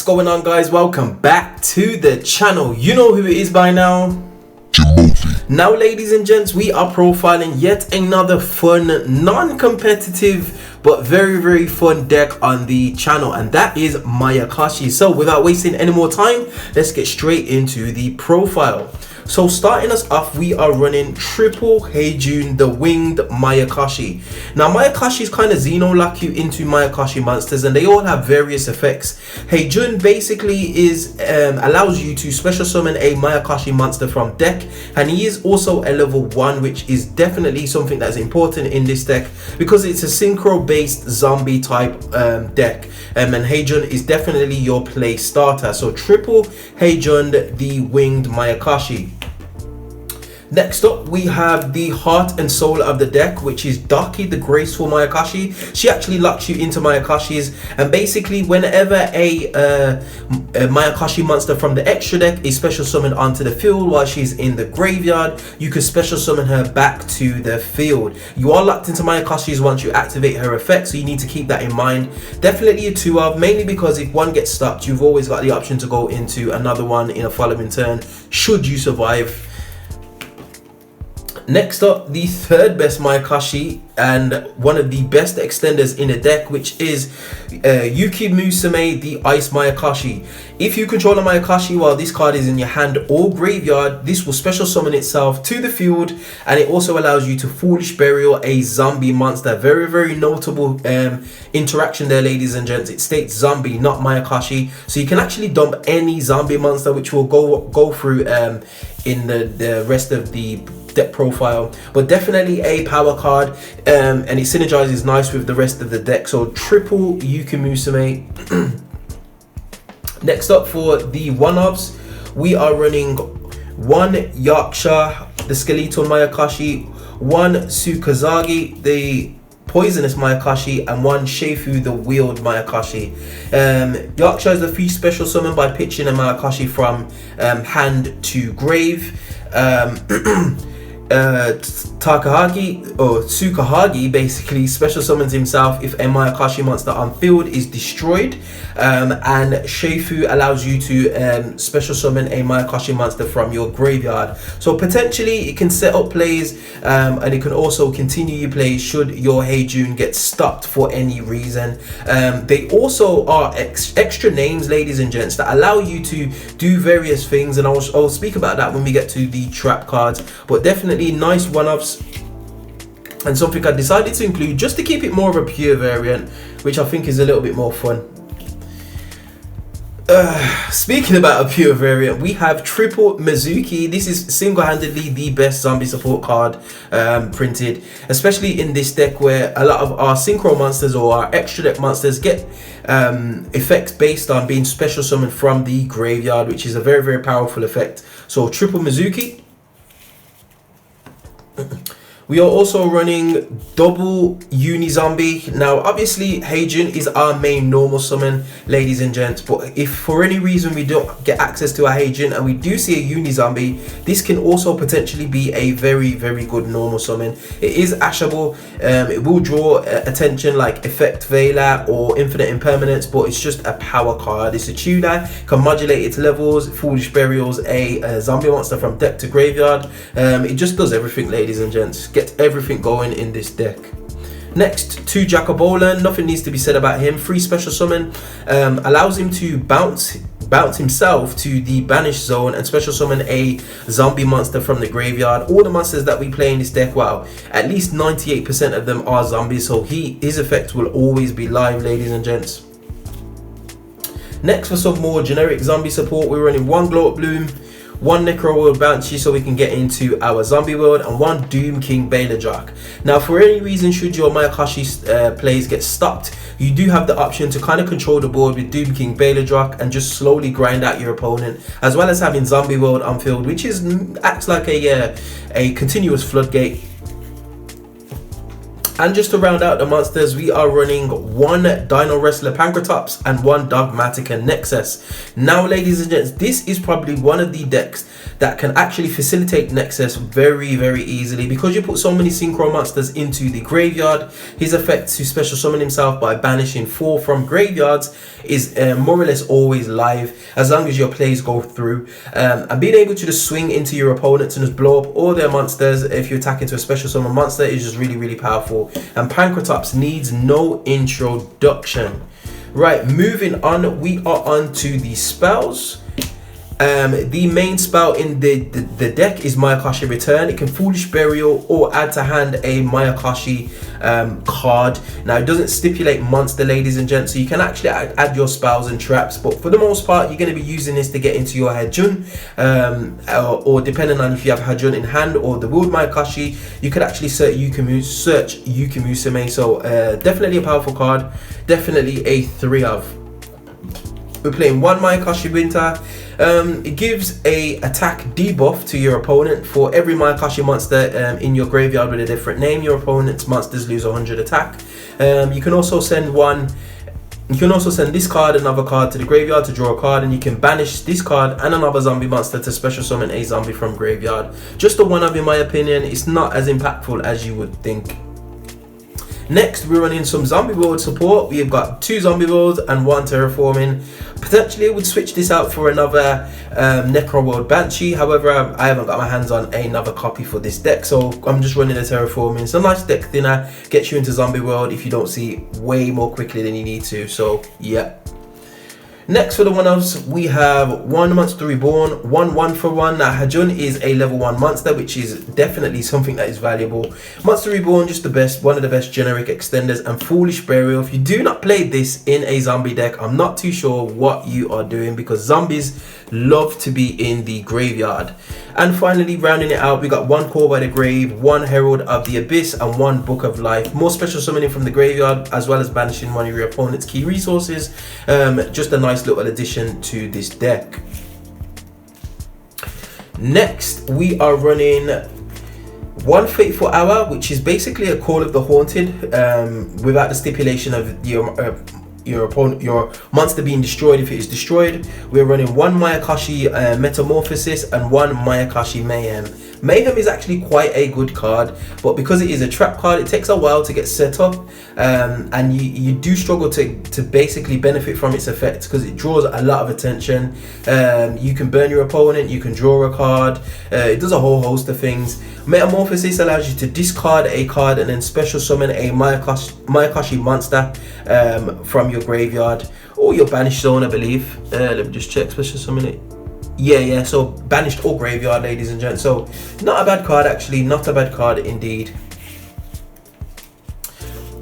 What's going on, guys? Welcome back to the channel. You know who it is by now. Jimothy. Now, ladies and gents, we are profiling yet another fun, non-competitive but very fun deck on the channel, and that is Mayakashi. So without wasting any more time, let's get straight into the profile. So starting us off, we are running triple Heijun, the winged Mayakashi. Now Mayakashi is kind of Xeno-lock you into Mayakashi monsters, and they all have various effects. Heijun basically is allows you to special summon a Mayakashi monster from deck, and he is also a level 1, which is definitely something that's important in this deck because it's a synchro based zombie type deck, and Heijun is definitely your play starter. So triple Heijun, the winged Mayakashi. Next up, we have the heart and soul of the deck, which is Ducky, the graceful Mayakashi. She actually locks you into Mayakashis, and basically whenever a Mayakashi monster from the extra deck is special summoned onto the field while she's in the graveyard, you can special summon her back to the field. You are locked into Mayakashis once you activate her effect, so you need to keep that in mind. Definitely a 2 of, mainly because if one gets stopped, you've always got the option to go into another one in a following turn should you survive. Next up, the third best Mayakashi and one of the best extenders in the deck, which is Yukimusume, the Ice Mayakashi. If you control a Mayakashi while this card is in your hand or graveyard, this will special summon itself to the field, and it also allows you to Foolish Burial a zombie monster. Very notable interaction there, ladies and gents. It states zombie, not Mayakashi, so you can actually dump any zombie monster, which we'll go through in the rest of the deck profile, but definitely a power card, and it synergizes nice with the rest of the deck. So triple Yukimusume. Next up, for the Oneoffs, we are running one Yaksha, the skeletal Mayakashi, one Tsukazagi, the poisonous Mayakashi, and one Sheifu, the wheeled Mayakashi. Yaksha is the free special summon by pitching a Mayakashi from hand to grave. Takahagi or Tsukahagi basically special summons himself if a Mayakashi monster on field is destroyed, and Sheifu allows you to special summon a Mayakashi monster from your graveyard. So potentially it can set up plays, and it can also continue your plays should your Heijun get stopped for any reason. They also are extra names, ladies and gents, that allow you to do various things, and I'll speak about that when we get to the trap cards. But definitely nice one-offs, and something I decided to include just to keep it more of a pure variant, which I think is a little bit more fun. Speaking about a pure variant, we have triple Mizuki. This is single-handedly the best zombie support card printed, especially in this deck where a lot of our synchro monsters or our extra deck monsters get effects based on being special summoned from the graveyard, which is a very powerful effect. So triple Mizuki. We are also running double Uni Zombie. Now obviously Heijun is our main normal summon, ladies and gents, but if for any reason we don't get access to a Heijun and we do see a Uni Zombie, this can also potentially be a very good normal summon. It is ashable, it will draw attention like Effect Veiler or Infinite Impermanence, but it's just a power card. It's a tuner, can modulate its levels, Foolish Burials a zombie monster from deck to graveyard. It just does everything, ladies and gents. Get everything going in this deck. Next, to Jacobolan. Nothing needs to be said about him. Free special summon, allows him to bounce himself to the banished zone and special summon a zombie monster from the graveyard. All the monsters that we play in this deck, wow, at least 98% of them are zombies, so his effect will always be live, ladies and gents. Next, for some more generic zombie support, we're running one Glow Up Bloom, one Necro World Banshee so we can get into our zombie world, and one Doom King Bailadrak. Now for any reason should your Mayakashi plays get stopped, you do have the option to kind of control the board with Doom King Bailadrak and just slowly grind out your opponent, as well as having zombie world on field, which acts like a continuous floodgate. And just to round out the monsters, we are running one Dino Wrestler Pankratops and one Dogmatica Nexus. Now, ladies and gents, this is probably one of the decks that can actually facilitate Nexus very, very easily, because you put so many synchro monsters into the graveyard. His effect to special summon himself by banishing 4 from graveyards is more or less always live, as long as your plays go through. And being able to just swing into your opponents and just blow up all their monsters if you attack into a special summon monster is just really, really powerful. And Pankratops needs no introduction. Right, moving on, we are on to the spells. The main spell in the deck is Mayakashi Return. It can Foolish Burial or add to hand a Mayakashi card. Now, it doesn't stipulate monster, ladies and gents, so you can actually add your spells and traps, but for the most part you're going to be using this to get into your Hajun, or depending on if you have Hajun in hand or the Willed Mayakashi, you could actually search Yukimusume. So definitely a powerful card, definitely a 3 of. We're playing one Mayakashi Winter. It gives a attack debuff to your opponent for every Mayakashi monster in your graveyard with a different name. Your opponent's monsters lose 100 attack. You can also send this card, another card to the graveyard to draw a card, and you can banish this card and another zombie monster to special summon a zombie from graveyard. Just a 1 of, in my opinion. It's not as impactful as you would think. Next, we're running some zombie world support. We've got 2 zombie worlds and 1 terraforming. Potentially, I would switch this out for another Necro World Banshee. However, I haven't got my hands on another copy for this deck, so I'm just running a terraforming. It's a nice deck thinner, gets you into zombie world if you don't see way more quickly than you need to. So yeah. Next, for the Oneoffs, we have 1 Monster Reborn, 1 for 1. Now, Hajun is a level 1 monster, which is definitely something that is valuable. Monster Reborn, just the best, one of the best generic extenders, and Foolish Burial. If you do not play this in a zombie deck, I'm not too sure what you are doing, because zombies love to be in the graveyard. And finally, rounding it out, we got 1 Call by the Grave, 1 Herald of the Abyss, and 1 Book of Life. More special summoning from the graveyard, as well as banishing one of your opponent's key resources. Just a nice little addition to this deck. Next, we are running 1 Fateful Hour, which is basically a Call of the Haunted, without the stipulation of your monster being destroyed if it is destroyed. We're running 1 Mayakashi Metamorphosis and 1 Mayakashi Mayhem. Mayhem is actually quite a good card, but because it is a trap card, it takes a while to get set up, and you do struggle to basically benefit from its effects, because it draws a lot of attention. You can burn your opponent, you can draw a card, it does a whole host of things. Metamorphosis allows you to discard a card and then special summon a Mayakashi monster from your graveyard or your banished zone, I believe. Let me just check, special summon it. Yeah, so banished or graveyard, ladies and gents. So not a bad card, actually, not a bad card indeed.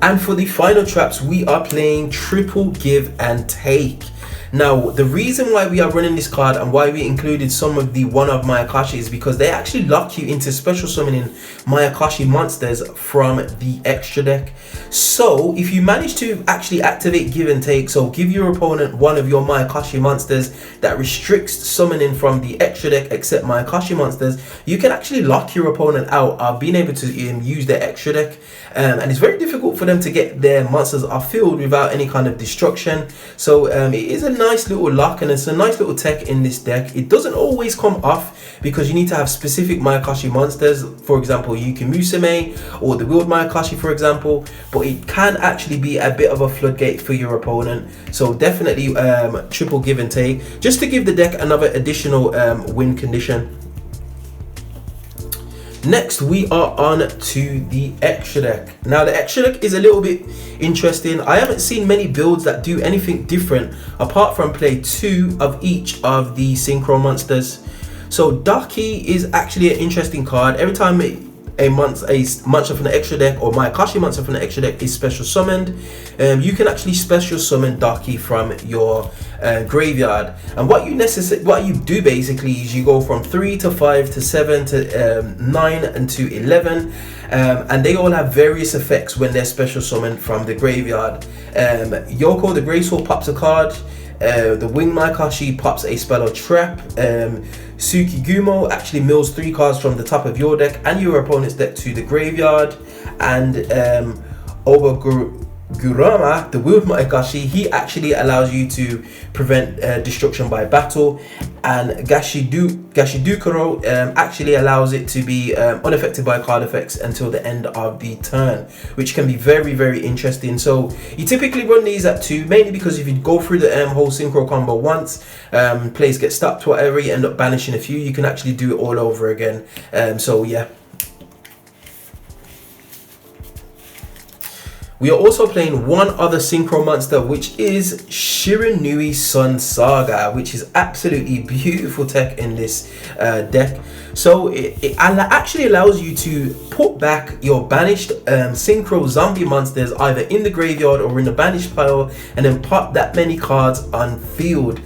And for the final traps, we are playing Triple Give and Take. Now, the reason why we are running this card and why we included some of the one-of Mayakashi is because they actually lock you into special summoning Mayakashi monsters from the extra deck. So, if you manage to actually activate Give and Take, so give your opponent one of your Mayakashi monsters that restricts summoning from the extra deck except Mayakashi monsters, you can actually lock your opponent out of being able to use their extra deck. And it's very difficult for them to get their monsters off field without any kind of destruction. So it is a nice little lock, and it's a nice little tech in this deck. It doesn't always come off because you need to have specific Mayakashi monsters, for example Yukimusume or the Willed Mayakashi, for example, but it can actually be a bit of a floodgate for your opponent. So definitely triple give and take, just to give the deck another additional win condition. Next, we are on to the extra deck. Now, the extra deck is a little bit interesting. I haven't seen many builds that do anything different apart from play 2 of each of the synchro monsters. So Ducky is actually an interesting card. Every time a monster from the extra deck or Mayakashi monster from the extra deck is special summoned, you can actually special summon Ducky from your graveyard. And what you do basically is you go from 3 to 5 to 7 to 9 and to 11, and they all have various effects when they're special summoned from the graveyard. Yoko the Graceful pops a card. The Wing Mayakashi pops a spell or trap. Tsukigumo actually mills 3 cards from the top of your deck and your opponent's deck to the graveyard. And Gurama, the wheeled Mayakashi, he actually allows you to prevent destruction by battle, and Gashidukuro actually allows it to be unaffected by card effects until the end of the turn, which can be very, very interesting. So you typically run these at 2, mainly because if you go through the whole synchro combo once, plays get stopped, whatever, you end up banishing a few, you can actually do it all over again. So yeah. We are also playing one other synchro monster, which is Shiranui Sun Saga, which is absolutely beautiful tech in this deck. So it actually allows you to put back your banished synchro zombie monsters either in the graveyard or in the banished pile, and then pop that many cards on field,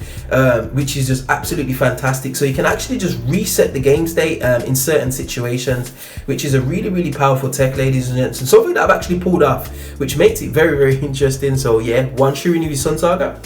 which is just absolutely fantastic. So you can actually just reset the game state in certain situations, which is a really, really powerful tech, ladies and gents, and something that I've actually pulled off, which makes it very, very interesting. So yeah, one Shiranui Sun Saga.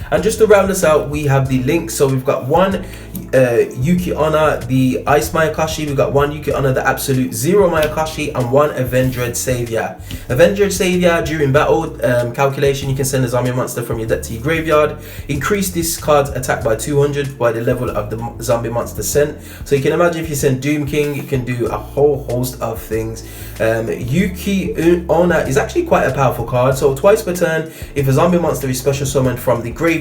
And just to round us out, we have the links. So we've got one Yukimusume, the Ice Mayakashi, we've got one Yukimusume, the Absolute Zero Mayakashi, and one Avenged Savior. Avenged Savior, during battle calculation, you can send a zombie monster from your deck to your graveyard. Increase this card's attack by 200 by the level of the zombie monster sent. So you can imagine if you send Doom King, you can do a whole host of things. Yukimusume is actually quite a powerful card. So twice per turn, if a zombie monster is special summoned from the graveyard,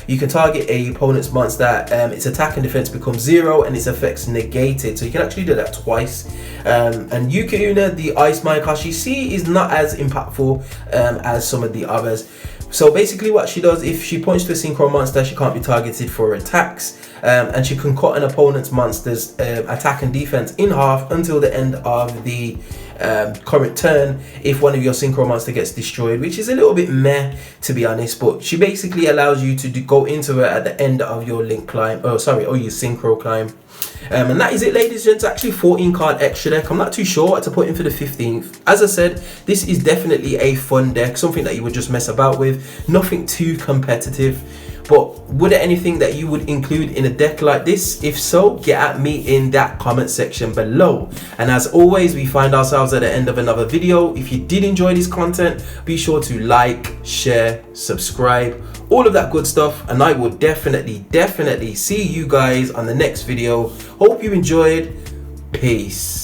you can target a opponent's monster, its attack and defense becomes 0 and its effects negated. So you can actually do that twice. And Yukimusume, the Ice Mayakashi, she is not as impactful as some of the others. So basically what she does, if she points to a synchro monster, she can't be targeted for attacks, and she can cut an opponent's monster's attack and defense in half until the end of the current turn if one of your synchro monster gets destroyed, which is a little bit meh, to be honest. But she basically allows you to go into it at the end of your link climb, or your synchro climb. And that is it, ladies and gents. Actually 14 card extra deck. I'm not too sure what to put in for the 15th. As I said, this is definitely a fun deck, something that you would just mess about with, nothing too competitive. But would there anything that you would include in a deck like this? If so, get at me in that comment section below. And as always, we find ourselves at the end of another video. If you did enjoy this content, be sure to like, share, subscribe, all of that good stuff, and I will definitely see you guys on the next video. Hope you enjoyed. Peace.